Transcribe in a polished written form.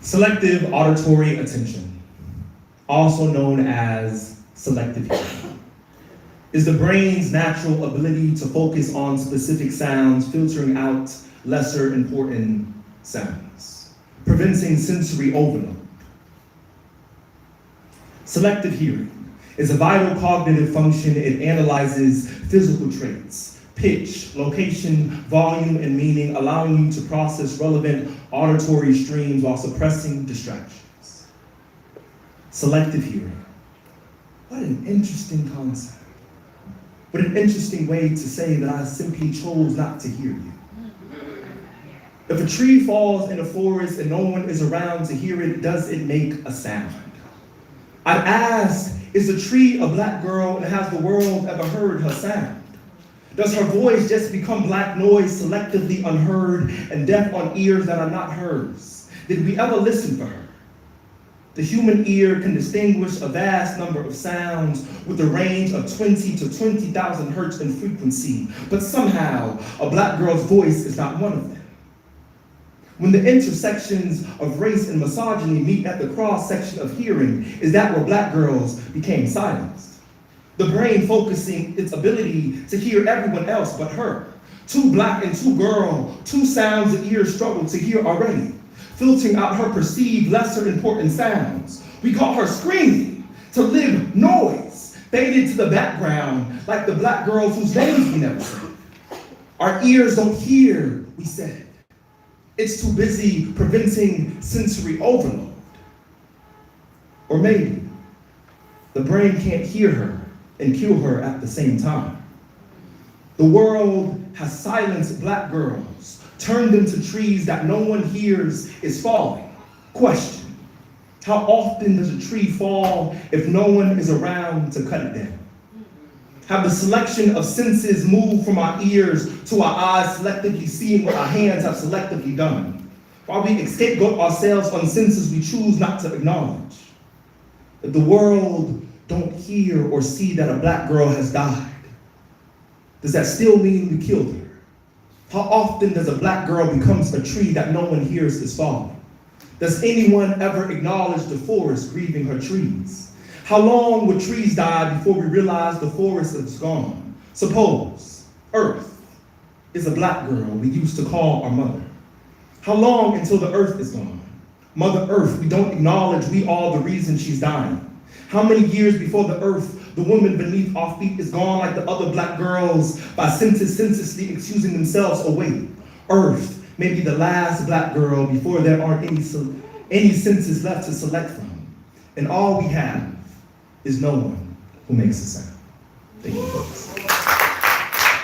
Selective auditory attention, also known as selective hearing, is the brain's natural ability to focus on specific sounds, filtering out lesser important sounds, preventing sensory overload. Selective hearing is a vital cognitive function. It analyzes physical traits, pitch, location, volume, and meaning, allowing you to process relevant auditory streams while suppressing distractions. Selective hearing. What an interesting concept. What an interesting way to say that I simply chose not to hear you. If a tree falls in a forest and no one is around to hear it, does it make a sound? I'd ask, is the tree a black girl, and has the world ever heard her sound? Does her voice just become black noise, selectively unheard and deaf on ears that are not hers? Did we ever listen for her? The human ear can distinguish a vast number of sounds with a range of 20 to 20,000 hertz in frequency, but somehow a black girl's voice is not one of them. When the intersections of race and misogyny meet at the cross-section of hearing, is that where black girls became silenced? The brain focusing its ability to hear everyone else but her. Too black and too girl, two sounds the ears struggle to hear already, filtering out her perceived lesser important sounds. We call her screaming to live noise, faded to the background like the black girls whose names we never said. Our ears don't hear, we said. It's too busy preventing sensory overload. Or maybe the brain can't hear her and kill her at the same time. The world has silenced black girls, turned them to trees that no one hears is falling. Question, how often does a tree fall if no one is around to cut it down? Have the selection of senses moved from our ears to our eyes, selectively seeing what our hands have selectively done? While we scapegoat ourselves on senses we choose not to acknowledge. If the world don't hear or see that a black girl has died, does that still mean we killed her? How often does a black girl becomes a tree that no one hears is falling? Does anyone ever acknowledge the forest grieving her trees? How long would trees die before we realize the forest is gone? Suppose Earth is a black girl we used to call our mother. How long until the earth is gone? Mother Earth, we don't acknowledge we are the reason she's dying. How many years before the earth, the woman beneath our feet is gone like the other black girls by senselessly excusing themselves away? Earth may be the last black girl before there aren't any senses left to select from. And all we have is no one who makes a sound. Thank you, folks.